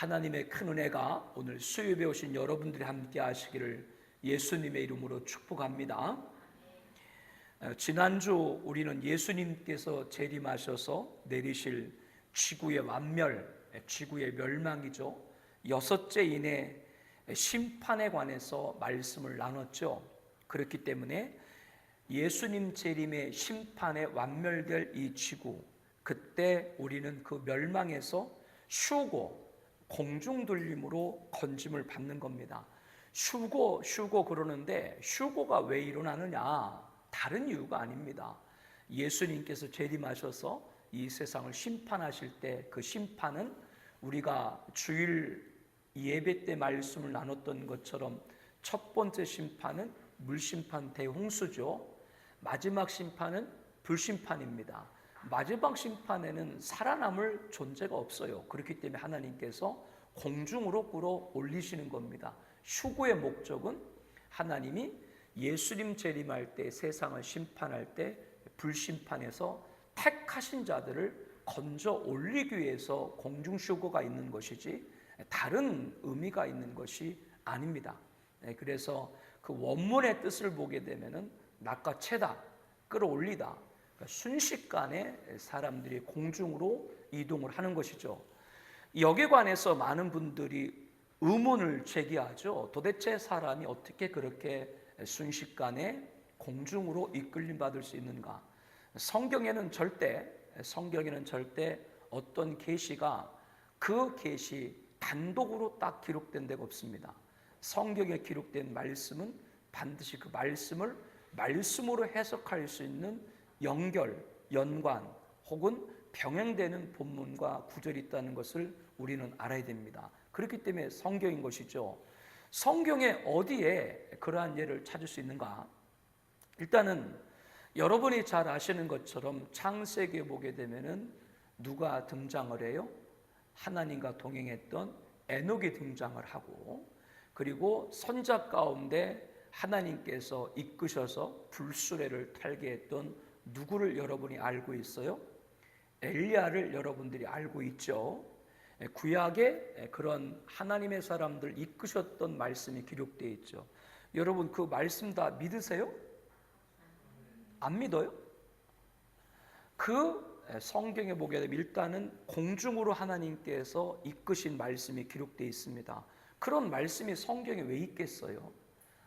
하나님의 큰 은혜가 오늘 수요일에 오신 여러분들이 함께 하시기를 예수님의 이름으로 축복합니다. 지난주 우리는 예수님께서 재림하셔서 내리실 지구의 완멸, 지구의 멸망이죠. 6째 심판에 관해서 말씀을 나눴죠. 그렇기 때문에 예수님 재림의 심판에 완멸될 이 지구, 그때 우리는 그 멸망에서 쉬고 공중들림으로 건짐을 받는 겁니다. 쉬고 그러는데 쉬고가 왜 일어나느냐? 다른 이유가 아닙니다. 예수님께서 재림하셔서 이 세상을 심판하실 때 그 심판은 우리가 주일 예배 때 말씀을 나눴던 것처럼 첫 번째 심판은 물심판 대홍수죠. 마지막 심판은 불심판입니다. 마지막 심판에는 살아남을 존재가 없어요. 그렇기 때문에 하나님께서 공중으로 끌어올리시는 겁니다. 휴거의 목적은 하나님이 예수님 재림할 때, 세상을 심판할 때 불심판에서 택하신 자들을 건져 올리기 위해서 공중 휴거가 있는 것이지 다른 의미가 있는 것이 아닙니다. 그래서 그 원문의 뜻을 보게 되면은 낚아채다, 끌어올리다, 그러니까 순식간에 사람들이 공중으로 이동을 하는 것이죠. 여기에 관해서 많은 분들이 의문을 제기하죠. 도대체 사람이 어떻게 그렇게 순식간에 공중으로 이끌림 받을 수 있는가? 성경에는 절대 어떤 계시가 그 계시 단독으로 딱 기록된 데가 없습니다. 성경에 기록된 말씀은 반드시 그 말씀을 말씀으로 해석할 수 있는 연결, 연관 혹은 병행되는 본문과 구절이 있다는 것을 우리는 알아야 됩니다. 그렇기 때문에 성경인 것이죠. 성경에 어디에 그러한 예를 찾을 수 있는가? 일단은 여러분이 잘 아시는 것처럼 창세기에 보게 되면은 누가 등장을 해요? 하나님과 동행했던 에녹이 등장을 하고, 그리고 선자 가운데 하나님께서 이끄셔서 불수레를 탈게 했던 누구를 여러분이 알고 있어요? 엘리야를 여러분들이 알고 있죠. 구약에 그런 하나님의 사람들 이끄셨던 말씀이 기록되어 있죠. 여러분 그 말씀 다 믿으세요? 안 믿어요? 그 성경에 보게 되면 일단은 공중으로 하나님께서 이끄신 말씀이 기록되어 있습니다. 그런 말씀이 성경에 왜 있겠어요?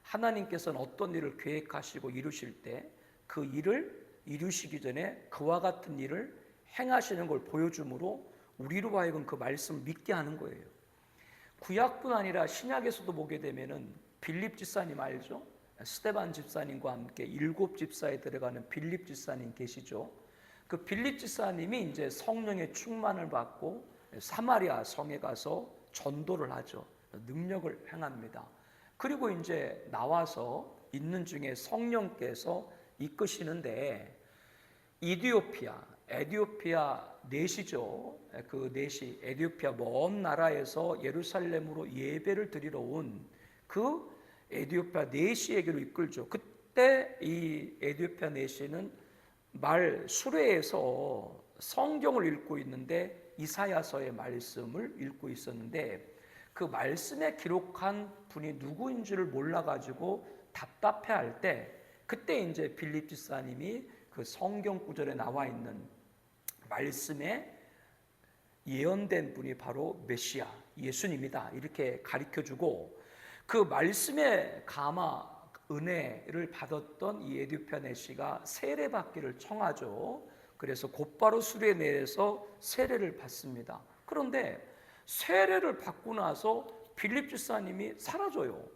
하나님께서는 어떤 일을 계획하시고 이루실 때 그 일을 이루시기 전에 그와 같은 일을 행하시는 걸 보여주므로 우리로 하여금 그 말씀을 믿게 하는 거예요. 구약뿐 아니라 신약에서도 보게 되면은 빌립 집사님 알죠? 스데반 집사님과 함께 7 집사에 들어가는 빌립 집사님 계시죠? 그 빌립 집사님이 이제 성령의 충만을 받고 사마리아 성에 가서 전도를 하죠. 능력을 행합니다. 그리고 이제 나와서 있는 중에 성령께서 이끄시는데 에디오피아 넷이죠. 그 넷이 에디오피아 먼 나라에서 예루살렘으로 예배를 드리러 온 그 에디오피아 넷이에게로 이끌죠. 그때 이 에디오피아 넷이는 말 수레에서 성경을 읽고 있는데 이사야서의 말씀을 읽고 있었는데 그 말씀에 기록한 분이 누구인지를 몰라가지고 답답해할 때 그때 이제 빌립 집사님이 그 성경 구절에 나와 있는 말씀에 예언된 분이 바로 메시아 예수님이다 이렇게 가르쳐주고 그 말씀에 감화 은혜를 받았던 이 에디오피아 넷이가 세례받기를 청하죠. 그래서 곧바로 수레 내에서 세례를 받습니다. 그런데 세례를 받고 나서 빌립 집사님이 사라져요.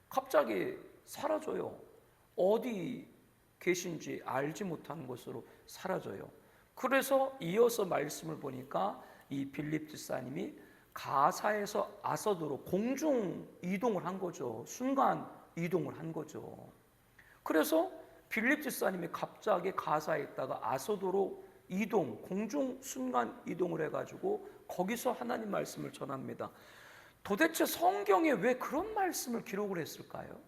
갑자기 사라져요. 어디 계신지 알지 못하는 곳으로 사라져요. 그래서 이어서 말씀을 보니까 이 빌립 집사님이 가사에서 아서도로 공중 이동을 한 거죠. 순간 이동을 한 거죠. 그래서 빌립 집사님이 갑자기 가사에 있다가 아소도로 이동, 공중 순간 이동을 해가지고 거기서 하나님 말씀을 전합니다. 도대체 성경에 왜 그런 말씀을 기록을 했을까요?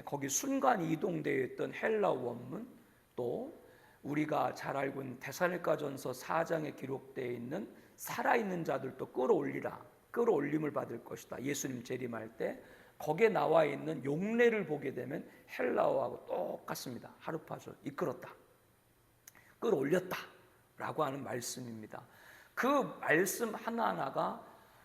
거기 순간 이동되어 있던 헬라 원문, 또 우리가 잘 알고 있는 데살로니가전서 4장에 기록되어 있는 살아있는 자들도 끌어올리라. 끌어올림을 받을 것이다. 예수님 재림할 때 거기에 나와 있는 용례를 보게 되면 헬라어하고 똑같습니다. 하르파조, 이끌었다, 끌어올렸다 라고 하는 말씀입니다. 그 말씀 하나하나가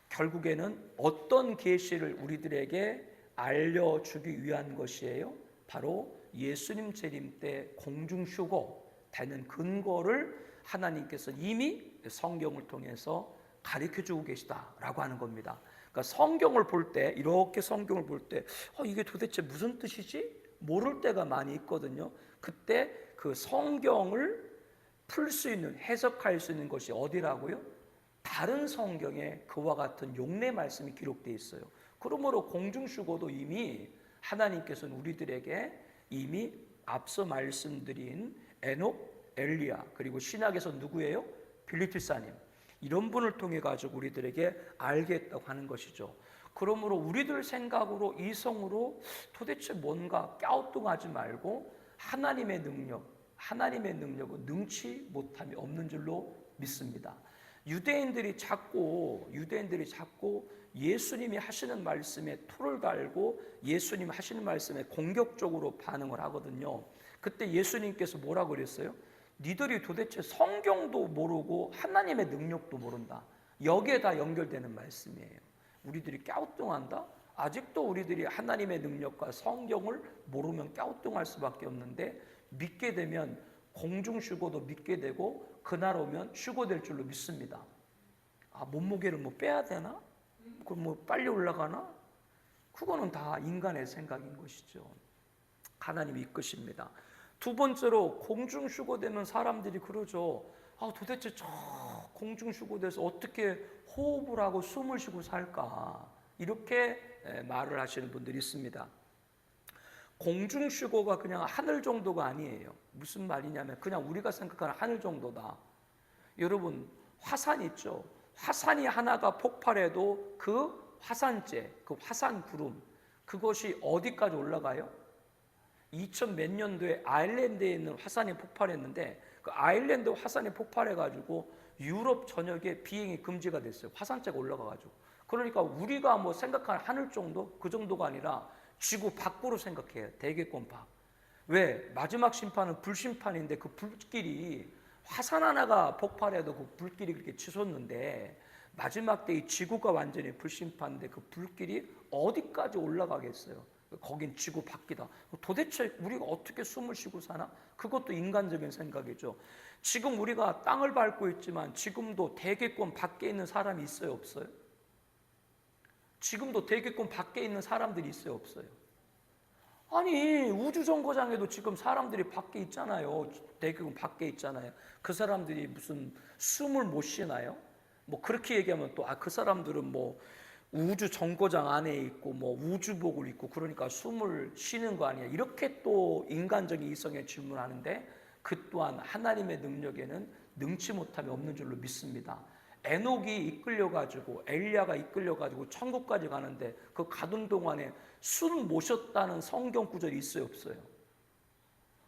결국에는 어떤 계시를 우리들에게 알려주기 위한 것이에요? 바로 예수님 재림 때 공중휴고 되는 근거를 하나님께서 이미 성경을 통해서 가르쳐주고 계시다라고 하는 겁니다. 그러니까 성경을 볼 때, 이렇게 성경을 볼 때 이게 도대체 무슨 뜻이지? 모를 때가 많이 있거든요. 그때 그 성경을 풀 수 있는, 해석할 수 있는 것이 어디라고요? 다른 성경에 그와 같은 용례 말씀이 기록되어 있어요. 그러므로 공중휴고도 이미 하나님께서는 우리들에게 이미 앞서 말씀드린 에녹, 엘리야, 그리고 신약에서 누구예요? 빌립보사님, 이런 분을 통해 가지고 우리들에게 알겠다고 하는 것이죠. 그러므로 우리들 생각으로, 이성으로 도대체 뭔가 갸우뚱하지 말고 하나님의 능력은 능치 못함이 없는 줄로 믿습니다. 유대인들이 자꾸 예수님이 하시는 말씀에 토를 달고 예수님 하시는 말씀에 공격적으로 반응을 하거든요. 그때 예수님께서 뭐라고 그랬어요? 니들이 도대체 성경도 모르고 하나님의 능력도 모른다. 여기에 다 연결되는 말씀이에요. 우리들이 갸우뚱한다? 아직도 우리들이 하나님의 능력과 성경을 모르면 갸우뚱할 수밖에 없는데, 믿게 되면 공중휴고도 믿게 되고 그날 오면 휴고될 줄로 믿습니다. 몸무게를 빼야 되나? 그럼 빨리 올라가나? 그거는 다 인간의 생각인 것이죠. 하나님이 이끄십니다. 두 번째로 공중휴고되는 사람들이 그러죠. 도대체 저 공중휴고돼서 어떻게 호흡을 하고 숨을 쉬고 살까? 이렇게 말을 하시는 분들이 있습니다. 공중휴고가 그냥 하늘 정도가 아니에요. 무슨 말이냐면 그냥 우리가 생각하는 하늘 정도다. 여러분, 화산 있죠? 화산이 하나가 폭발해도 그 화산재, 그 화산 구름, 그것이 어디까지 올라가요? 2000 몇 년도에 아일랜드에 있는 화산이 폭발했는데, 그 아일랜드 화산이 폭발해가지고 유럽 전역에 비행이 금지가 됐어요. 화산재가 올라가가지고. 그러니까 우리가 생각하는 하늘 정도, 그 정도가 아니라 지구 밖으로 생각해요. 대기권 밖. 왜? 마지막 심판은 불심판인데 그 불길이, 화산 하나가 폭발해도 그 불길이 그렇게 치솟는데, 마지막 때 이 지구가 완전히 불심판인데 그 불길이 어디까지 올라가겠어요? 거긴 지구 밖이다. 도대체 우리가 어떻게 숨을 쉬고 사나? 그것도 인간적인 생각이죠. 지금 우리가 땅을 밟고 있지만 지금도 대기권 밖에 있는 사람이 있어요, 없어요? 지금도 대기권 밖에 있는 사람들이 있어요, 없어요? 아니, 우주정거장에도 지금 사람들이 밖에 있잖아요. 대기권 밖에 있잖아요. 그 사람들이 무슨 숨을 못 쉬나요? 그렇게 얘기하면 또 그 사람들은 우주 정거장 안에 있고 우주복을 입고 그러니까 숨을 쉬는 거 아니야, 이렇게 또 인간적인 이성에 질문하는데, 그 또한 하나님의 능력에는 능치 못함이 없는 줄로 믿습니다. 에녹이 이끌려가지고, 엘리야가 이끌려가지고 천국까지 가는데 그 가던 동안에 숨 못 쉬었다는 성경 구절이 있어요, 없어요?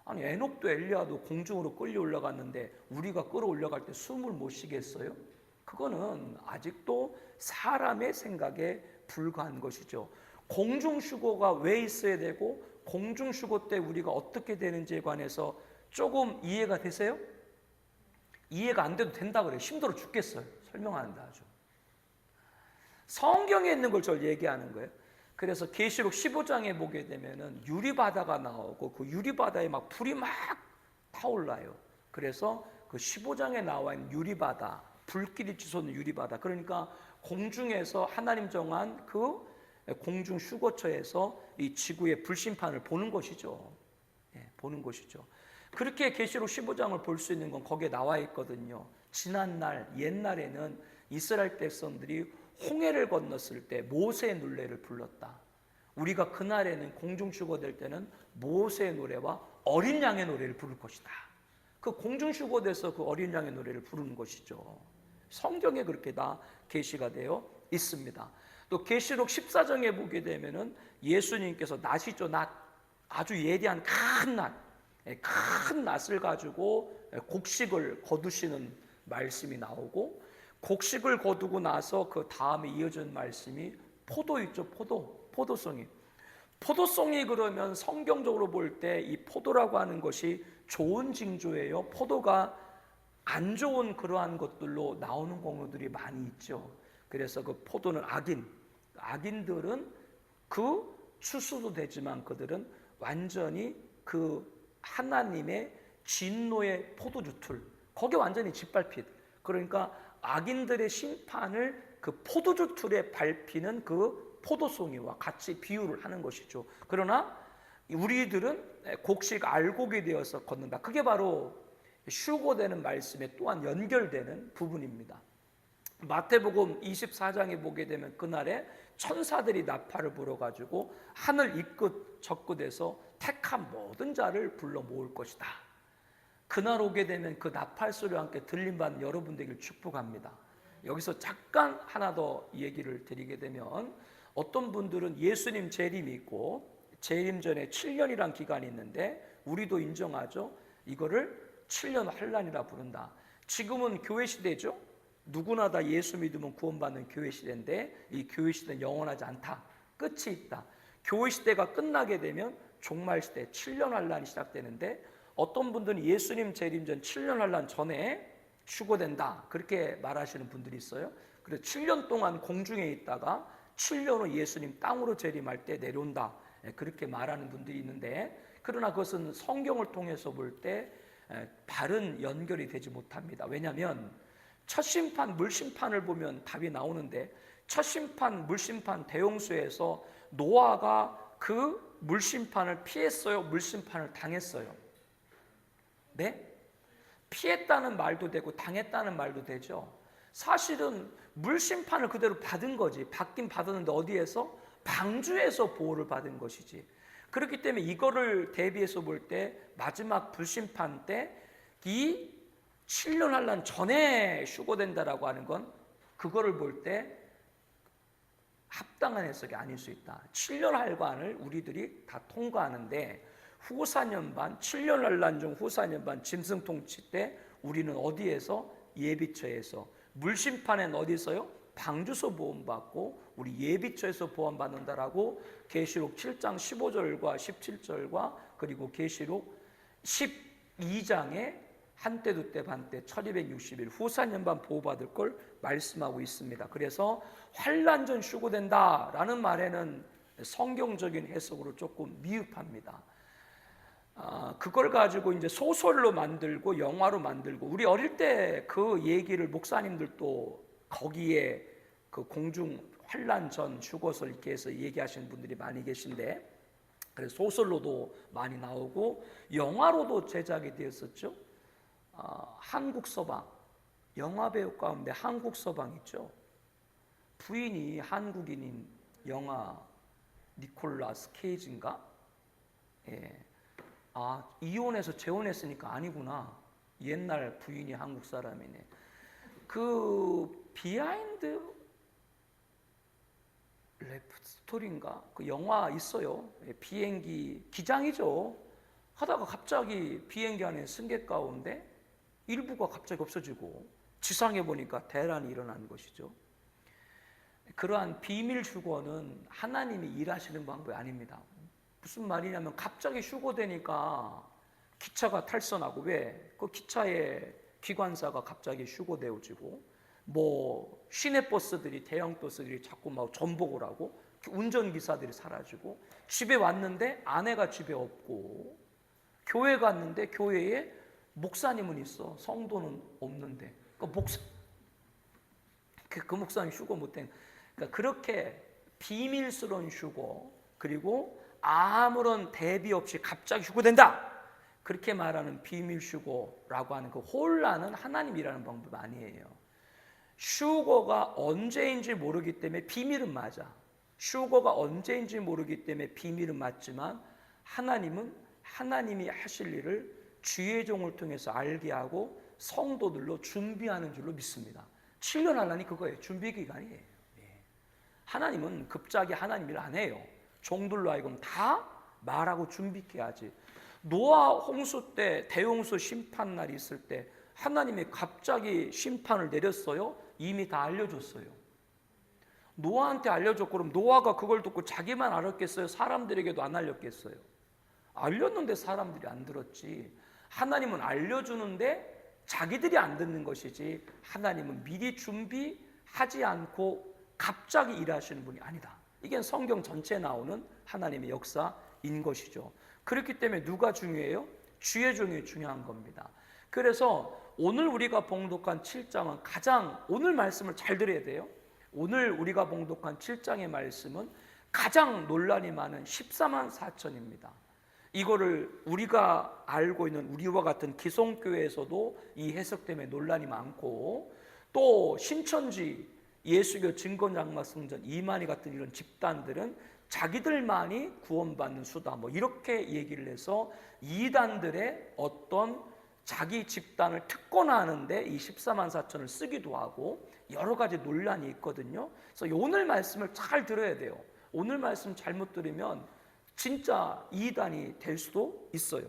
아니, 에녹도 엘리야도 공중으로 끌려 올라갔는데 우리가 끌어올라갈 때 숨을 못 쉬겠어요? 그거는 아직도 사람의 생각에 불과한 것이죠. 공중휴고가 왜 있어야 되고 공중휴고 때 우리가 어떻게 되는지에 관해서 조금 이해가 되세요? 이해가 안 돼도 된다 그래요. 힘들어 죽겠어요. 설명하는데 아주. 성경에 있는 걸 저 얘기하는 거예요. 그래서 계시록 15장에 보게 되면은 유리바다가 나오고 그 유리바다에 불이 타올라요. 그래서 그 15장에 나와 있는 유리바다, 불길이 치솟는 유리바다, 그러니까 공중에서 하나님 정한 그 공중 휴거처에서 이 지구의 불심판을 보는 것이죠. 보는 것이죠. 그렇게 계시록 15장을 볼 수 있는 건 거기에 나와 있거든요. 지난날, 옛날에는 이스라엘 백성들이 홍해를 건넜을 때 모세의 노래를 불렀다. 우리가 그날에는 공중 휴거될 때는 모세의 노래와 어린 양의 노래를 부를 것이다. 그 공중 휴거돼서 그 어린 양의 노래를 부르는 것이죠. 성경에 그렇게 다 계시가 되어 있습니다. 또 계시록 14장에 보게 되면은 예수님께서 낫이죠, 낫, 아주 예리한 큰 낫을 가지고 곡식을 거두시는 말씀이 나오고, 곡식을 거두고 나서 그 다음에 이어진 말씀이 포도 있죠. 포도송이. 포도송이 그러면 성경적으로 볼 때 이 포도라고 하는 것이 좋은 징조예요. 포도가 안 좋은 그러한 것들로 나오는 경우들이 많이 있죠. 그래서 그 포도는 악인들은 그 추수도 되지만 그들은 완전히 그 하나님의 진노의 포도주틀, 거기에 완전히 짓밟힌, 그러니까 악인들의 심판을 그 포도주틀에 밟히는 그 포도송이와 같이 비유를 하는 것이죠. 그러나 우리들은 곡식 알곡이 되어서 걷는다. 그게 바로 휴거되는 말씀에 또한 연결되는 부분입니다. 마태복음 24장에 보게 되면 그날에 천사들이 나팔을 불어가지고 하늘 이끝 저끝에서 택한 모든 자를 불러 모을 것이다. 그날 오게 되면 그 나팔 소리와 함께 들림받는 여러분 되길 축복합니다. 여기서 잠깐 하나 더 얘기를 드리게 되면, 어떤 분들은 예수님 재림이 있고 재림 전에 7년이란 기간이 있는데 우리도 인정하죠. 이거를 7년 환란이라 부른다. 지금은 교회 시대죠. 누구나 다 예수 믿으면 구원받는 교회 시대인데 이 교회 시대는 영원하지 않다. 끝이 있다. 교회 시대가 끝나게 되면 종말 시대 7년 환란이 시작되는데, 어떤 분들은 예수님 재림 전 7년 환란 전에 휴거된다, 그렇게 말하시는 분들이 있어요. 그래서 7년 동안 공중에 있다가 7년 후 예수님 땅으로 재림할 때 내려온다, 그렇게 말하는 분들이 있는데, 그러나 그것은 성경을 통해서 볼 때 바른 연결이 되지 못합니다. 왜냐하면 첫 심판, 물심판을 보면 답이 나오는데, 첫 심판, 물심판, 대홍수에서 노아가 그 물심판을 피했어요? 물심판을 당했어요? 네? 피했다는 말도 되고 당했다는 말도 되죠. 사실은 물심판을 그대로 받은 거지. 받긴 받았는데 어디에서? 방주에서 보호를 받은 것이지. 그렇기 때문에 이거를 대비해서 볼 때 마지막 불심판 때 이 7년 환란 전에 휴거된다라고 하는 건 그거를 볼 때 합당한 해석이 아닐 수 있다. 7년 환란을 우리들이 다 통과하는데 후사년반, 7년 환란 중 후사년반 짐승 통치 때 우리는 어디에서? 예비처에서. 물심판엔 어디서요? 방주소 보험받고 우리 예비처에서 보험받는다라고 계시록 7장 15절과 17절과 그리고 계시록 12장에 한때 두때 반때 1260일 후사년반 보호받을 걸 말씀하고 있습니다. 그래서 환란전 휴거된다라는 말에는 성경적인 해석으로 조금 미흡합니다. 그걸 가지고 이제 소설로 만들고 영화로 만들고, 우리 어릴 때 그 얘기를 목사님들도 거기에 그 공중 환란 전 휴거설 이렇게 해서 얘기하시는 분들이 많이 계신데, 그래서 소설로도 많이 나오고 영화로도 제작이 되었었죠. 한국 서방 영화 배우 가운데 한국 서방 있죠. 부인이 한국인인 영화 니콜라스 케이지인가? 예. 이혼해서 재혼했으니까 아니구나. 옛날 부인이 한국 사람이네. 그 비하인드 래프 스토리인가? 그 영화 있어요. 비행기 기장이죠. 하다가 갑자기 비행기 안에 승객 가운데 일부가 갑자기 없어지고 지상에 보니까 대란이 일어난 것이죠. 그러한 비밀 휴거는 하나님이 일하시는 방법이 아닙니다. 무슨 말이냐면 갑자기 휴거되니까 기차가 탈선하고, 왜? 그 기차의 기관사가 갑자기 휴거되어지고, 뭐 시내버스들이, 대형 버스들이 자꾸 막 전복을 하고, 운전기사들이 사라지고, 집에 왔는데 아내가 집에 없고, 교회 갔는데 교회에 목사님은 있어, 성도는 없는데, 그 목사님 휴거 못된, 그러니까 그렇게 비밀스러운 휴거, 그리고 아무런 대비 없이 갑자기 휴거된다, 그렇게 말하는 비밀 휴거라고 하는 그 혼란은 하나님이라는 방법 아니에요. 휴거가 언제인지 모르기 때문에 비밀은 맞아. 휴거가 언제인지 모르기 때문에 비밀은 맞지만, 하나님은 하나님이 하실 일을 주의 종을 통해서 알게 하고 성도들로 준비하는 줄로 믿습니다. 7년 환란이 그거예요. 준비 기간이에요. 하나님은 급작이 하나님 일 안 해요. 종들로 하여금 다 말하고 준비케 하지. 노아 홍수 때, 대홍수 심판 날이 있을 때 하나님이 갑자기 심판을 내렸어요? 이미 다 알려줬어요. 노아한테 알려줬고, 그럼 노아가 그걸 듣고 자기만 알았겠어요? 사람들에게도 안 알렸겠어요? 알렸는데 사람들이 안 들었지. 하나님은 알려주는데 자기들이 안 듣는 것이지, 하나님은 미리 준비하지 않고 갑자기 일하시는 분이 아니다. 이게 성경 전체에 나오는 하나님의 역사인 것이죠. 그렇기 때문에 누가 중요해요? 주의 종이 중요한 겁니다. 그래서 오늘 우리가 봉독한 7장은 가장, 오늘 말씀을 잘 들어야 돼요. 오늘 우리가 봉독한 7장의 말씀은 가장 논란이 많은 14만 4천입니다. 이거를 우리가 알고 있는 우리와 같은 기성교회에서도 이 해석 때문에 논란이 많고, 또 신천지, 예수교, 증거장막 성전, 이만희 같은 이런 집단들은 자기들만이 구원받는 수다, 뭐 이렇게 얘기를 해서 이단들의 어떤 자기 집단을 특권화하는데 이 14만 4천을 쓰기도 하고 여러 가지 논란이 있거든요. 그래서 오늘 말씀을 잘 들어야 돼요. 오늘 말씀 잘못 들으면 진짜 이단이 될 수도 있어요.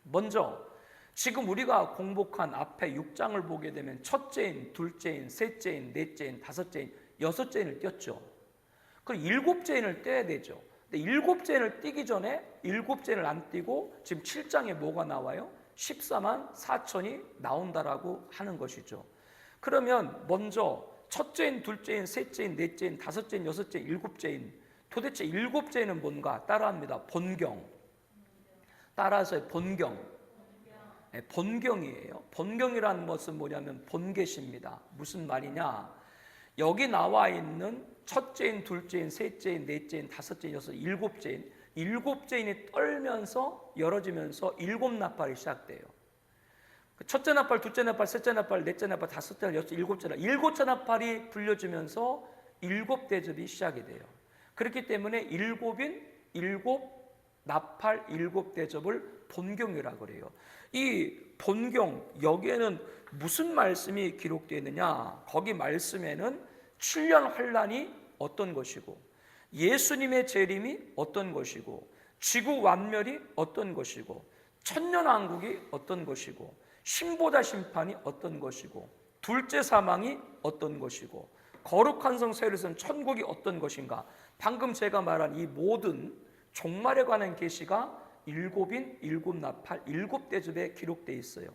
먼저 지금 우리가 공복한 앞에 6장을 보게 되면 첫째인, 둘째인, 셋째인, 넷째인, 다섯째인, 여섯째인을 띄었죠. 그럼 일곱째인을 떼야 되죠. 근데 일곱째인을 띄기 전에 일곱째인을 안 띄고 지금 7장에 뭐가 나와요? 14만 4천이 나온다라고 하는 것이죠. 그러면 먼저 첫째인, 둘째인, 셋째인, 넷째인, 다섯째인, 여섯째인, 일곱째인, 도대체 일곱째인은 뭔가? 따라합니다. 본경. 따라서 본경. 네, 본경이에요. 본경이라는 것은 뭐냐면 본계시입니다. 무슨 말이냐? 여기 나와 있는 첫째인, 둘째인, 셋째인, 넷째인, 다섯째인, 여섯, 일곱째인, 일곱째인이 떨면서 열어지면서 일곱 나팔이 시작돼요. 첫째 나팔, 둘째 나팔, 셋째 나팔, 넷째 나팔, 다섯째 나팔, 여섯, 일곱째 나팔, 일곱째 나팔이 불려지면서 일곱 대접이 시작이 돼요. 그렇기 때문에 일곱인 일곱 나팔, 일곱 대접을 본경이라고 그래요. 이 본경, 여기에는 무슨 말씀이 기록되어 있느냐? 거기 말씀에는 7년 환란이 어떤 것이고, 예수님의 재림이 어떤 것이고, 지구 완멸이 어떤 것이고, 천년왕국이 어떤 것이고, 신보다 심판이 어떤 것이고, 둘째 사망이 어떤 것이고, 거룩한 성 세례선 천국이 어떤 것인가, 방금 제가 말한 이 모든 종말에 관한 계시가 일곱인, 일곱 나팔, 일곱 대접에 기록되어 있어요.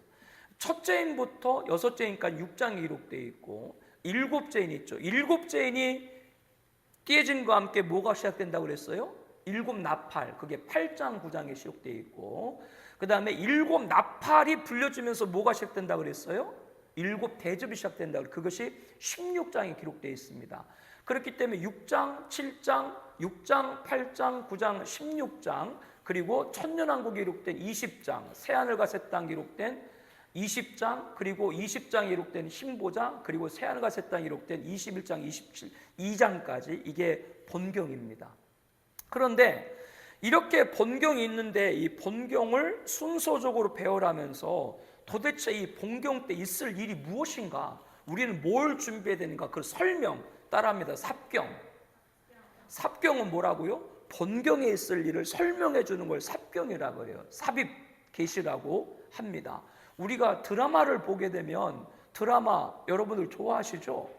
첫째인부터 여섯째인까지 6장이 기록되어 있고, 일곱째인이 있죠. 일곱째인이 띄어짐과 함께 뭐가 시작된다고 그랬어요? 일곱 나팔, 그게 8장, 9장에 기록되어 있고, 그 다음에 일곱 나팔이 불려지면서 뭐가 시작된다고 그랬어요? 일곱 대접이 시작된다고, 그것이 16장에 기록되어 있습니다. 그렇기 때문에 6장, 7장, 6장, 8장, 9장, 16장, 그리고 천년왕국이 기록된 20장, 새하늘과 새 땅 기록된 20장, 그리고 20장에 기록된 신보장, 그리고 새하늘과 새 땅에 기록된 21장, 22장까지 이게 본경입니다. 그런데 이렇게 본경이 있는데 이 본경을 순서적으로 배워라면서 도대체 이 본경 때 있을 일이 무엇인가? 우리는 뭘 준비해야 되는가? 그 설명 따라합니다. 삽경. 삽경은 뭐라고요? 본경에 있을 일을 설명해 주는 걸 삽경이라고 해요. 삽입 계시라고 합니다. 우리가 드라마를 보게 되면, 드라마 여러분들 좋아하시죠?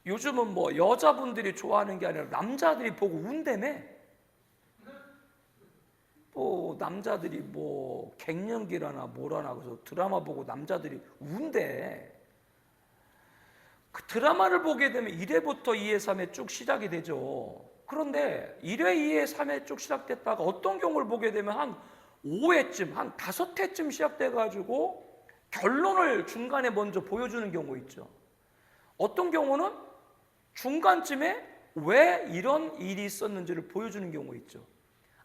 요즘은 뭐 여자분들이 좋아하는 게 아니라 남자들이 보고 운다며. 또 남자들이 뭐 갱년기라나 뭐라나 그래서 드라마 보고 남자들이 운대. 그 드라마를 보게 되면 1회부터 2회, 3회 쭉 시작이 되죠. 그런데 1회, 2회, 3회 쭉 시작됐다가 어떤 경우를 보게 되면 한 5회쯤, 한 5회쯤 시작돼가지고 결론을 중간에 먼저 보여주는 경우 있죠. 어떤 경우는 중간쯤에 왜 이런 일이 있었는지를 보여주는 경우 있죠.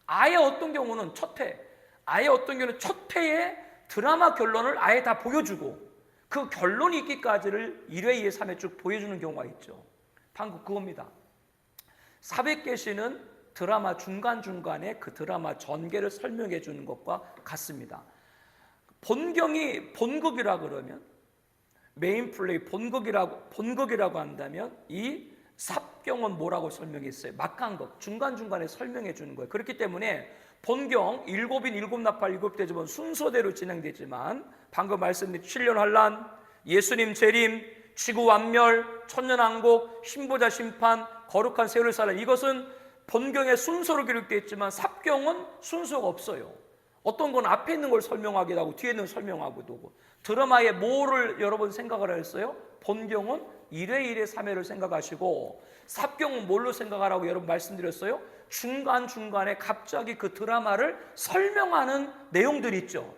아예 어떤 경우는 첫 회, 아예 어떤 경우는 첫 회에 드라마 결론을 아예 다 보여주고 그 결론이 있기까지를 1회, 2회, 3회 쭉 보여주는 경우가 있죠. 방금 그겁니다. 400개시는 드라마 중간중간에 그 드라마 전개를 설명해 주는 것과 같습니다. 본경이 본극이라 그러면, 메인 플레이 본극이라고 한다면 이 삽경은 뭐라고 설명했어요? 막간극, 중간중간에 설명해 주는 거예요. 그렇기 때문에 본경 일곱인, 일곱 나팔, 일곱 대접은 순서대로 진행되지만 방금 말씀드린 7년 환란, 예수님 재림, 지구 완멸, 천년왕국, 신보자 심판, 거룩한 새 예루살렘, 이것은 본경의 순서로 기록되어 있지만 삽경은 순서가 없어요. 어떤 건 앞에 있는 걸 설명하기도 하고 뒤에 있는 걸 설명하기도 하고. 드라마의 뭐를 여러분 생각을 했어요? 본경은 1회 1회 3회를 생각하시고 삽경은 뭘로 생각하라고 여러분 말씀드렸어요? 중간중간에 갑자기 그 드라마를 설명하는 내용들이 있죠.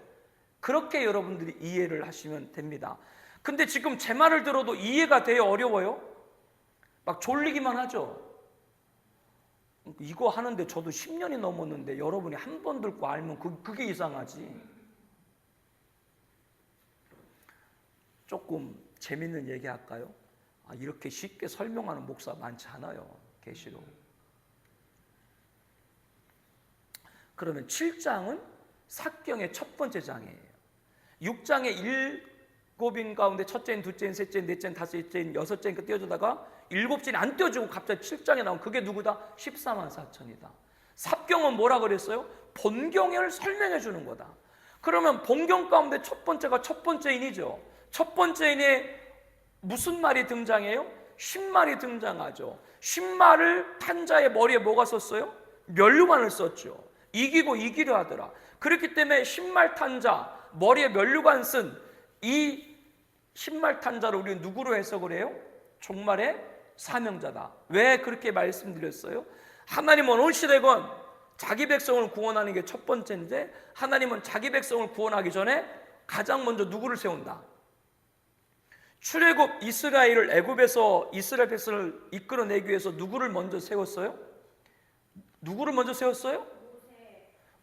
그렇게 여러분들이 이해를 하시면 됩니다. 근데 지금 제 말을 들어도 이해가 돼요? 어려워요? 막 졸리기만 하죠. 이거 하는데 저도 10년이 넘었는데 여러분이 한 번 듣고 알면 그게 이상하지. 조금 재밌는 얘기 할까요? 이렇게 쉽게 설명하는 목사 많지 않아요. 계시록. 그러면 7장은 삭경의 첫 번째 장이에요. 6장의 7인 가운데 첫째인, 둘째인, 셋째인, 넷째인, 다섯째인, 여섯째인 띄워주다가 일곱째는 안 띄워주고 갑자기 7장에 나온 그게 누구다? 14만 4천이다. 삽경은 뭐라 그랬어요? 본경을 설명해 주는 거다. 그러면 본경 가운데 첫 번째가 첫 번째인이죠. 첫 번째인에 무슨 말이 등장해요? 신말이 등장하죠. 신말을 탄 자의 머리에 뭐가 썼어요? 면류관을 썼죠. 이기고 이기려 하더라. 그렇기 때문에 신말 탄 자, 머리에 면류관 쓴 이 신말 탄 자를 우리는 누구로 해석을 해요? 종말의 사명자다. 왜 그렇게 말씀드렸어요? 하나님은 온 시대건 자기 백성을 구원하는 게 첫 번째인데 하나님은 자기 백성을 구원하기 전에 가장 먼저 누구를 세운다? 출애굽 이스라엘을 애굽에서 이스라엘 백성을 이끌어내기 위해서 누구를 먼저 세웠어요? 누구를 먼저 세웠어요?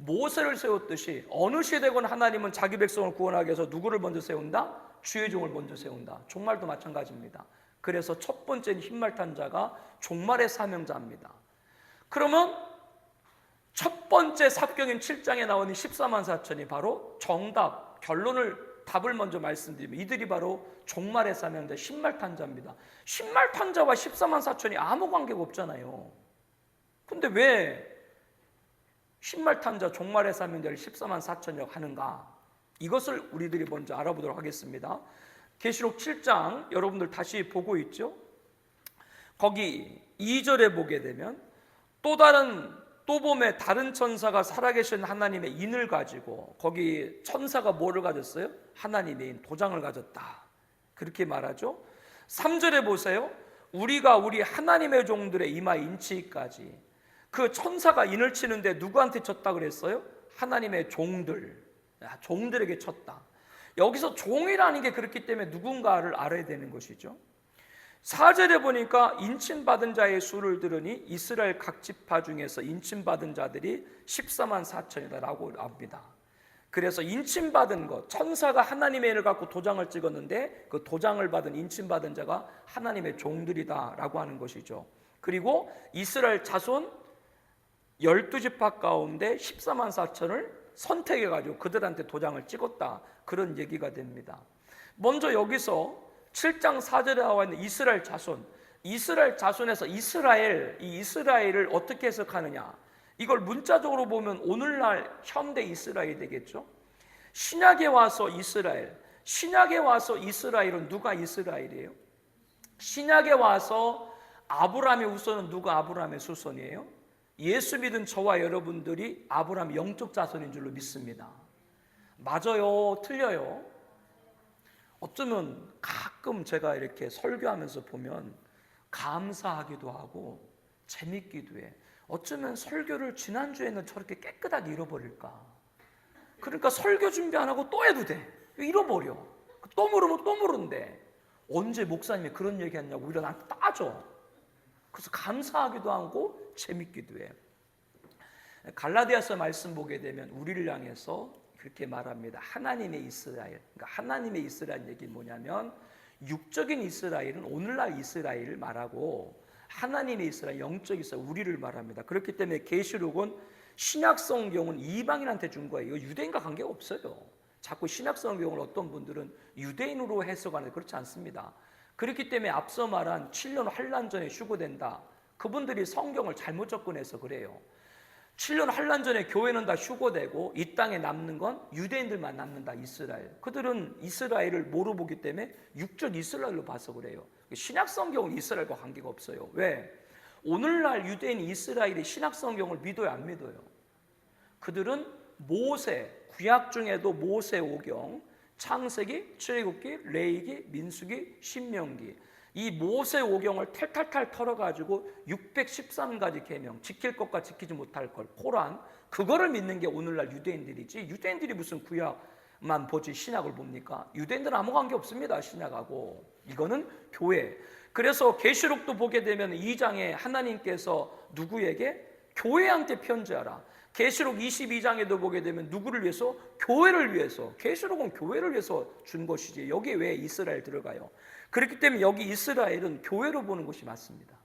모세를 세웠듯이 어느 시대건 하나님은 자기 백성을 구원하기 위해서 누구를 먼저 세운다? 주의 종을 먼저 세운다. 종말도 마찬가지입니다. 그래서 첫 번째는 흰말 탄 자가 종말의 사명자입니다. 그러면 첫 번째 삽경인 7장에 나오는 14만 4천이 바로 정답, 답을 먼저 말씀드리면 이들이 바로 종말의 사명자, 신말 탄자입니다. 신말 탄자와 14만 4천이 아무 관계가 없잖아요. 근데 왜 신말 탄자, 종말의 사명자를 14만 4천여 하는가? 이것을 우리들이 먼저 알아보도록 하겠습니다. 계시록 7장 여러분들 다시 보고 있죠? 거기 2절에 보게 되면 또 봄에 다른 천사가 살아계신 하나님의 인을 가지고, 거기 천사가 뭐를 가졌어요? 하나님의 인, 도장을 가졌다, 그렇게 말하죠. 3절에 보세요. 우리가 우리 하나님의 종들의 이마에 인치기까지. 그 천사가 인을 치는데 누구한테 쳤다 그랬어요? 하나님의 종들에게 쳤다. 여기서 종이라는 게 그렇기 때문에 누군가를 알아야 되는 것이죠. 4절에 보니까 인침받은 자의 수를 들으니 이스라엘 각 지파 중에서 인침받은 자들이 14만 4천이다 라고 합니다. 그래서 인침받은 것, 천사가 하나님의 인을 갖고 도장을 찍었는데 그 도장을 받은 인침받은 자가 하나님의 종들이다 라고 하는 것이죠. 그리고 이스라엘 자손 12지파 가운데 14만 4천을 선택해가지고 그들한테 도장을 찍었다, 그런 얘기가 됩니다. 먼저 여기서 7장 4절에 나와 있는 이스라엘 자손에서 이스라엘을 어떻게 해석하느냐, 이걸 문자적으로 보면 오늘날 현대 이스라엘이 되겠죠. 신약에 와서 이스라엘은 누가 이스라엘이에요? 신약에 와서 아브라함의 후손은 누가 아브라함의 후손이에요? 예수 믿은 저와 여러분들이 아브라함의 영적 자손인 줄로 믿습니다. 맞아요? 틀려요? 어쩌면 가끔 제가 이렇게 설교하면서 보면 감사하기도 하고 재밌기도 해. 어쩌면 설교를 지난주에는 저렇게 깨끗하게 잃어버릴까? 그러니까 설교 준비 안 하고 또 해도 돼. 잃어버려. 또 물으면 또 물은데 언제 목사님이 그런 얘기 했냐고 우리가 나한테 따져. 그래서 감사하기도 하고 재밌기도 해. 갈라디아서 말씀 보게 되면 우리를 향해서 그렇게 말합니다. 하나님의 이스라엘. 그러니까 하나님의 이스라엘 얘기는 뭐냐면 육적인 이스라엘은 오늘날 이스라엘을 말하고 하나님의 이스라엘, 영적 이스라엘, 우리를 말합니다. 그렇기 때문에 계시록은 신약 성경은 이방인한테 준 거예요. 이거 유대인과 관계가 없어요. 자꾸 신약 성경을 어떤 분들은 유대인으로 해석하는데 그렇지 않습니다. 그렇기 때문에 앞서 말한 7년 환란 전에 휴거된다, 그분들이 성경을 잘못 접근해서 그래요. 7년 환란전에 교회는 다 휴거되고 이 땅에 남는 건 유대인들만 남는다. 이스라엘. 그들은 이스라엘을 뭐로 보기 때문에 육적 이스라엘로 봐서 그래요. 신약 성경은 이스라엘과 관계가 없어요. 왜? 오늘날 유대인 이스라엘이 신약 성경을 믿어요, 안 믿어요? 그들은 모세, 구약 중에도 모세 오경, 창세기, 출애굽기, 레위기, 민수기, 신명기, 이 모세 오경을 탈탈탈 털어가지고 613가지 계명, 지킬 것과 지키지 못할 것, 코란, 그거를 믿는 게 오늘날 유대인들이지, 유대인들이 무슨 구약만 보지 신약을 봅니까? 유대인들은 아무 관계 없습니다, 신약하고. 이거는 교회. 그래서 계시록도 보게 되면 2장에 하나님께서 누구에게? 교회한테 편지하라. 계시록 22장에도 보게 되면 누구를 위해서? 교회를 위해서. 계시록은 교회를 위해서 준 것이지 여기에 왜 이스라엘 들어가요? 그렇기 때문에 여기 이스라엘은 교회로 보는 것이 맞습니다.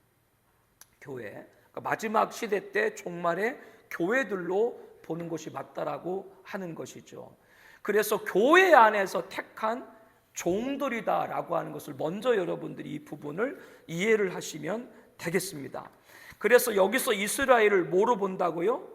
교회. 그러니까 마지막 시대 때 종말에 교회들로 보는 것이 맞다라고 하는 것이죠. 그래서 교회 안에서 택한 종들이다라고 하는 것을 먼저 여러분들이 이 부분을 이해를 하시면 되겠습니다. 그래서 여기서 이스라엘을 뭐로 본다고요?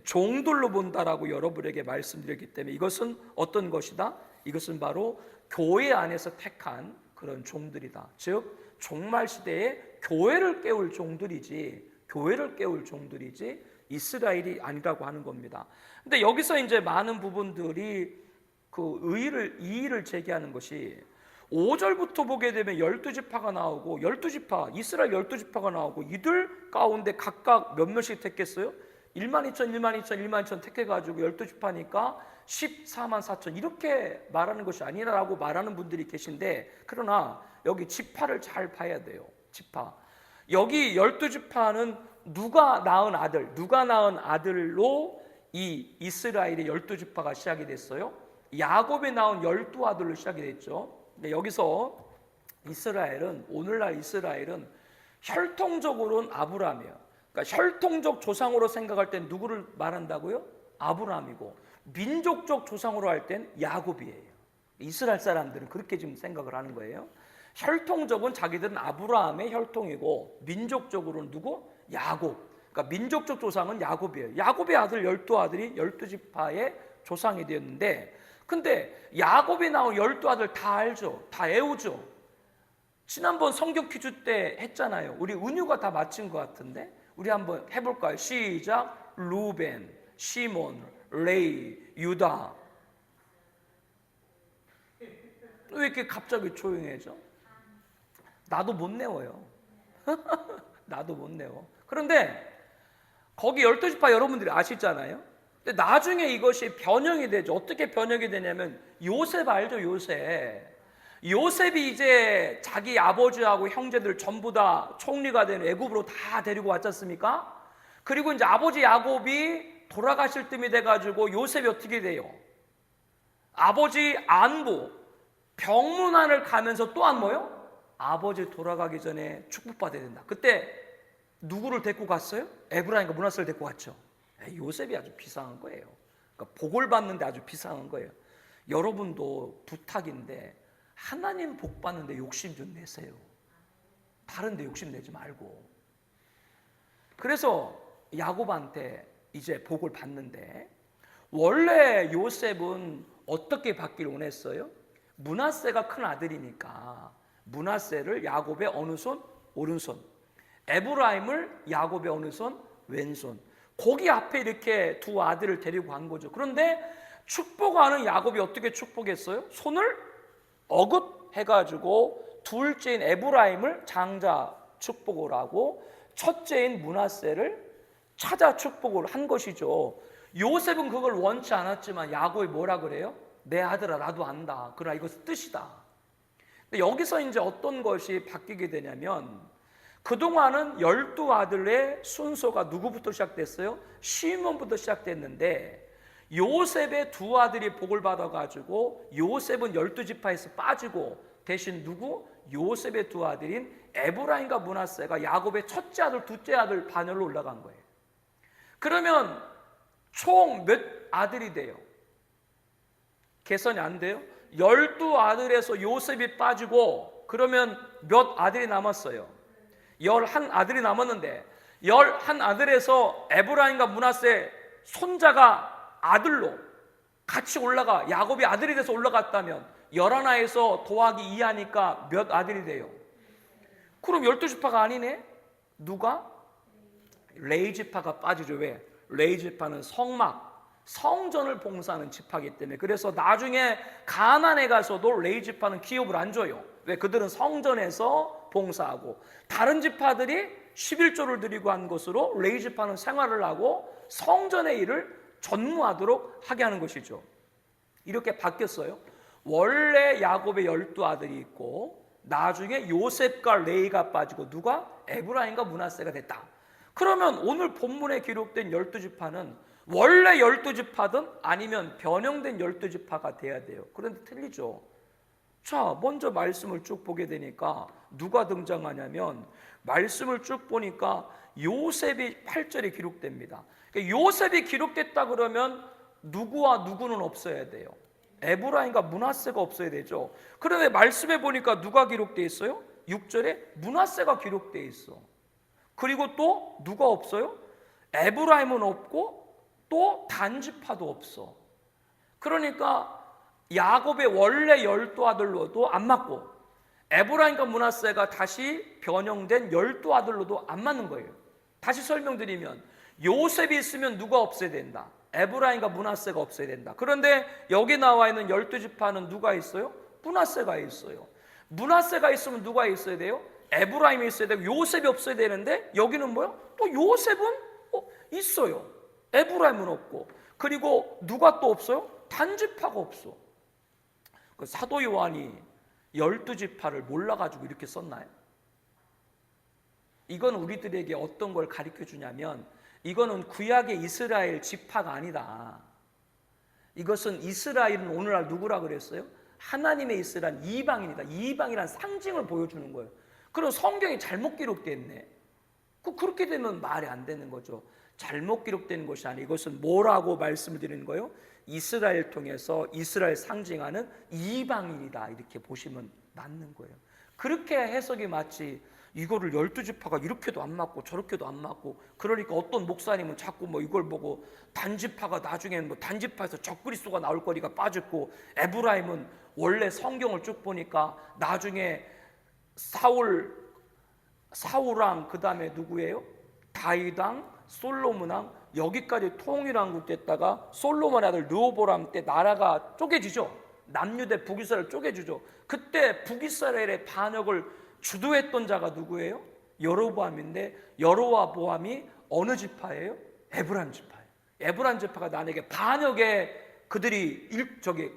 종들로 본다라고 여러분에게 말씀드렸기 때문에 이것은 어떤 것이다? 이것은 바로 교회 안에서 택한 그런 종들이다. 즉 종말 시대에 교회를 깨울 종들이지, 교회를 깨울 종들이지 이스라엘이 아니라고 하는 겁니다. 근데 여기서 이제 많은 부분들이 그 이의를 제기하는 것이 5절부터 보게 되면 12지파가 나오고 12지파, 이스라엘 12지파가 나오고 이들 가운데 각각 몇 명씩 택했어요? 1만 2천, 1만 2천, 1만 2천 택해가지고 12지파니까 14만 4천 이렇게 말하는 것이 아니라고 말하는 분들이 계신데, 그러나 여기 지파를 잘 봐야 돼요. 지파. 여기 12지파는 누가 낳은 아들로 이 이스라엘의 12지파가 시작이 됐어요? 야곱이 낳은 12아들로 시작이 됐죠. 근데 여기서 이스라엘은, 오늘날 이스라엘은 혈통적으로는 아브라함이에요. 그러니까 혈통적 조상으로 생각할 땐 누구를 말한다고요? 아브라함이고, 민족적 조상으로 할 땐 야곱이에요. 이스라엘 사람들은 그렇게 지금 생각을 하는 거예요. 혈통적은 자기들은 아브라함의 혈통이고, 민족적으로는 누구? 야곱. 그러니까 민족적 조상은 야곱이에요. 야곱의 아들 12아들이 12지파의 조상이 되었는데, 근데 야곱이 나온 12아들 다 알죠? 다 애우죠? 지난번 성경 퀴즈 때 했잖아요. 우리 은유가 다 맞힌 것 같은데 우리 한번 해볼까요? 시작. 루벤, 시몬, 레이, 유다. 왜 이렇게 갑자기 조용해져? 나도 못 내워요. 나도 못 내워. 그런데 거기 12지파 여러분들이 아시잖아요. 근데 나중에 이것이 변형이 되죠. 어떻게 변형이 되냐면 요셉 알죠? 요셉이 이제 자기 아버지하고 형제들 전부 다 총리가 된 애굽으로 다 데리고 왔지 않습니까? 그리고 이제 아버지 야곱이 돌아가실 뜸이 돼가지고 요셉이 어떻게 돼요? 아버지 안부 병문안을 가면서 또 안모요? 아버지 돌아가기 전에 축복받아야 된다. 그때 누구를 데리고 갔어요? 에브라임과 므낫세를 데리고 갔죠. 요셉이 아주 비상한 거예요. 그러니까 복을 받는데 아주 비상한 거예요. 여러분도 부탁인데 하나님 복 받는데 욕심 좀 내세요. 다른 데 욕심 내지 말고. 그래서 야곱한테 이제 복을 받는데, 원래 요셉은 어떻게 받기를 원했어요? 므낫세가 큰 아들이니까 므낫세를 야곱의 어느 손? 오른손, 에브라임을 야곱의 어느 손? 왼손. 거기 앞에 이렇게 두 아들을 데리고 간 거죠. 그런데 축복하는 야곱이 어떻게 축복했어요? 손을 어긋 해가지고 둘째인 에브라임을 장자 축복을 하고 첫째인 므낫세를 차자 축복을 한 것이죠. 요셉은 그걸 원치 않았지만 야곱이 뭐라 그래요? 내 아들아, 나도 안다. 그러나 이것은 뜻이다. 근데 여기서 이제 어떤 것이 바뀌게 되냐면, 그동안은 12아들의 순서가 누구부터 시작됐어요? 시몬부터 시작됐는데, 요셉의 두 아들이 복을 받아가지고 요셉은 12지파에서 빠지고 대신 누구? 요셉의 두 아들인 에브라임과 므낫세가 야곱의 첫째 아들, 둘째 아들 반열로 올라간 거예요. 그러면 총 몇 아들이 돼요? 계산이 안 돼요? 12아들에서 요셉이 빠지고 그러면 몇 아들이 남았어요? 11아들이 남았는데 11 아들에서 에브라임과 므낫세 손자가 아들로 같이 올라가, 야곱이 아들이 돼서 올라갔다면 11에서 더하기 2 하니까 몇 아들이 돼요? 그럼 12지파가 아니네? 누가? 레위지파가 빠지죠. 왜? 레위지파는 성전을 봉사하는 지파이기 때문에. 그래서 나중에 가나안에 가서도 레위지파는 기업을 안 줘요. 왜? 그들은 성전에서 봉사하고, 다른 지파들이 11조를 드리고 한 것으로 레위지파는 생활을 하고 성전의 일을 전무하도록 하게 하는 것이죠. 이렇게 바뀌었어요. 원래 야곱의 12아들이 있고 나중에 요셉과 레이가 빠지고 누가? 에브라임과 므낫세가 됐다. 그러면 오늘 본문에 기록된 12지파는 원래 12지파든 아니면 변형된 12지파가 돼야 돼요. 그런데 틀리죠. 자, 먼저 말씀을 쭉 보게 되니까 누가 등장하냐면, 말씀을 쭉 보니까 요셉이 8절에 기록됩니다. 그러니까 요셉이 기록됐다 그러면 누구와 누구는 없어야 돼요. 에브라임과 므낫세가 없어야 되죠. 그런데 말씀해 보니까 누가 기록되어 있어요? 6절에 므낫세가 기록되어 있어. 그리고 또 누가 없어요? 에브라임은 없고 또 단지파도 없어. 그러니까 야곱의 원래 12아들로도 안 맞고 에브라임과 므낫세가 다시 변형된 12아들로도 안 맞는 거예요. 다시 설명드리면, 요셉이 있으면 누가 없어야 된다? 에브라임과 므낫세가 없어야 된다. 그런데 여기 나와 있는 12지파는 누가 있어요? 므낫세가 있어요. 므낫세가 있으면 누가 있어야 돼요? 에브라임이 있어야 되고 요셉이 없어야 되는데 여기는 뭐요? 또 요셉은 있어요. 에브라임은 없고, 그리고 누가 또 없어요? 단지파가 없어. 그 사도 요한이 12지파를 몰라가지고 이렇게 썼나요? 이건 우리들에게 어떤 걸 가르쳐 주냐면, 이거는 구약의 이스라엘 지파가 아니다. 이것은 이스라엘은 오늘날 누구라 그랬어요? 하나님의 이스라엘 이방인이다. 이방이란 상징을 보여주는 거예요. 그럼 성경이 잘못 기록됐네. 그렇게 되면 말이 안 되는 거죠. 잘못 기록된 것이 아니고 이것은 뭐라고 말씀을 드리는 거예요? 이스라엘 통해서 이스라엘 상징하는 이방인이다, 이렇게 보시면 맞는 거예요. 그렇게 해석이 맞지, 이거를 12지파가 이렇게도 안 맞고 저렇게도 안 맞고, 그러니까 어떤 목사님은 자꾸 이걸 보고 단지파가 나중에는 단지파에서 적그리스도가 나올 거리가 빠졌고, 에브라임은 원래 성경을 쭉 보니까 나중에 사울왕 그 다음에 누구예요? 다윗왕, 솔로몬왕, 여기까지 통일왕국 됐다가 솔로몬의 아들 르호보람 때 나라가 쪼개지죠. 남유대 북이스라엘 쪼개지죠. 그때 북이스라엘의 반역을 주도했던 자가 누구예요? 여로보암인데, 여로보암이 어느 지파예요? 에브라임 지파예요. 에브라임 지파가 나에게 반역의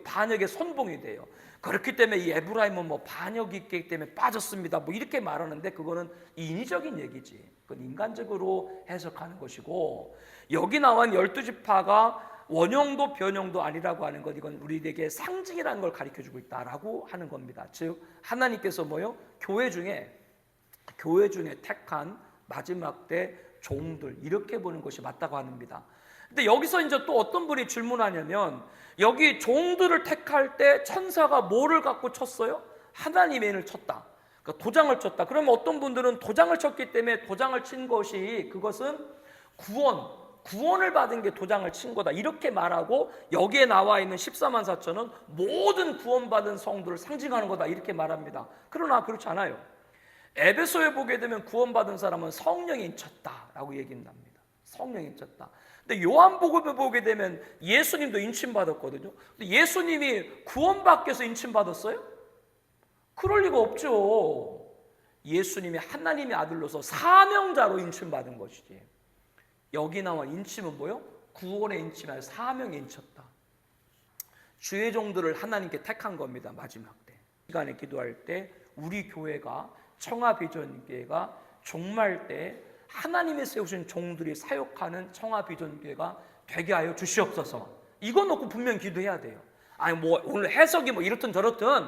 반역의 선봉이 돼요. 그렇기 때문에 이 에브라임은 반역이 있기 때문에 빠졌습니다, 이렇게 말하는데 그거는 인위적인 얘기지. 그건 인간적으로 해석하는 것이고, 여기 나온 12지파가 원형도 변형도 아니라고 하는 것, 이건 우리에게 상징이라는 걸 가르쳐주고 있다라고 하는 겁니다. 즉 하나님께서 교회 중에 택한 마지막 때 종들, 이렇게 보는 것이 맞다고 합니다. 근데 여기서 이제 또 어떤 분이 질문하냐면, 여기 종들을 택할 때 천사가 뭐를 갖고 쳤어요? 하나님의 인을 쳤다. 그러니까 도장을 쳤다. 그러면 어떤 분들은 도장을 쳤기 때문에 도장을 친 것이, 그것은 구원을 받은 게 도장을 친 거다, 이렇게 말하고, 여기에 나와 있는 14만 4천은 모든 구원받은 성도를 상징하는 거다, 이렇게 말합니다. 그러나 그렇지 않아요. 에베소에 보게 되면 구원받은 사람은 성령이 인쳤다라고 얘기합니다. 성령이 인쳤다. 근데 요한복음에 보게 되면 예수님도 인침받았거든요. 근데 예수님이 구원받기 위해서 인침받았어요? 그럴 리가 없죠. 예수님이 하나님의 아들로서 사명자로 인침받은 것이지. 여기 나와 인침은 뭐요? 구원의 인침이 아니라 사명의 인쳤다. 주의 종들을 하나님께 택한 겁니다. 마지막 때 시간에 기도할 때 우리 교회가, 청아비전교회가 종말 때 하나님이 세우신 종들이 사역하는 청아비전교회가 되게 하여 주시옵소서. 이거 놓고 분명 기도해야 돼요. 아니 오늘 해석이 이렇든 저렇든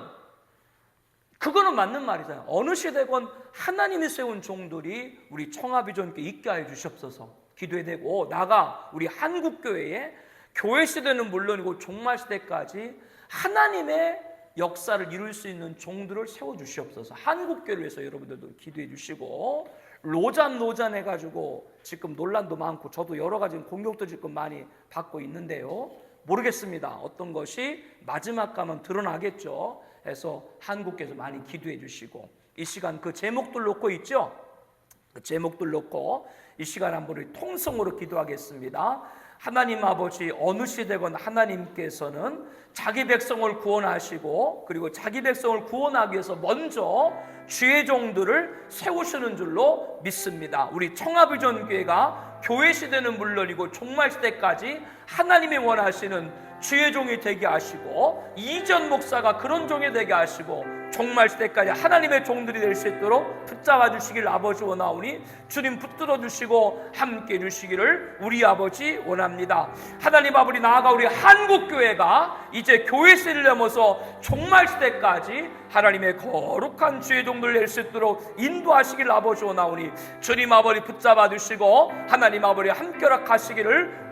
그거는 맞는 말이잖아요. 어느 시대건 하나님이 세운 종들이 우리 청아비전교회 있게 하여 주시옵소서 기도해야 되고, 나가 우리 한국교회에 교회 시대는 물론이고 종말 시대까지 하나님의 역사를 이룰 수 있는 종들을 세워주시옵소서. 한국교회를 위해서 여러분들도 기도해 주시고, 로잔 해가지고 지금 논란도 많고 저도 여러 가지 공격도 지금 많이 받고 있는데요. 모르겠습니다. 어떤 것이 마지막 가면 드러나겠죠. 해서 한국께서 많이 기도해 주시고 이 시간 그 제목들 놓고 있죠. 그 제목들 놓고 이 시간 한번 우리 통성으로 기도하겠습니다. 하나님 아버지, 어느 시대건 하나님께서는 자기 백성을 구원하시고 그리고 자기 백성을 구원하기 위해서 먼저 주의 종들을 세우시는 줄로 믿습니다. 우리 청하비전교회가 교회 시대는 물론이고 종말 시대까지 하나님이 원하시는 주의 종이 되게 하시고 이전 목사가 그런 종이 되게 하시고 종말 시대까지 하나님의 종들이 될 수 있도록 붙잡아 주시길 아버지 원하오니 주님 붙들어 주시고 함께 해주시기를 우리 아버지 원합니다. 하나님 아버지, 나아가 우리 한국교회가 이제 교회 시대를 넘어서 종말 시대까지 하나님의 거룩한 주의 종들 낼 수 있도록 인도하시길 아버지 원하오니 주님 아버지 붙잡아 주시고 하나님 아버지 함께 허락하시기를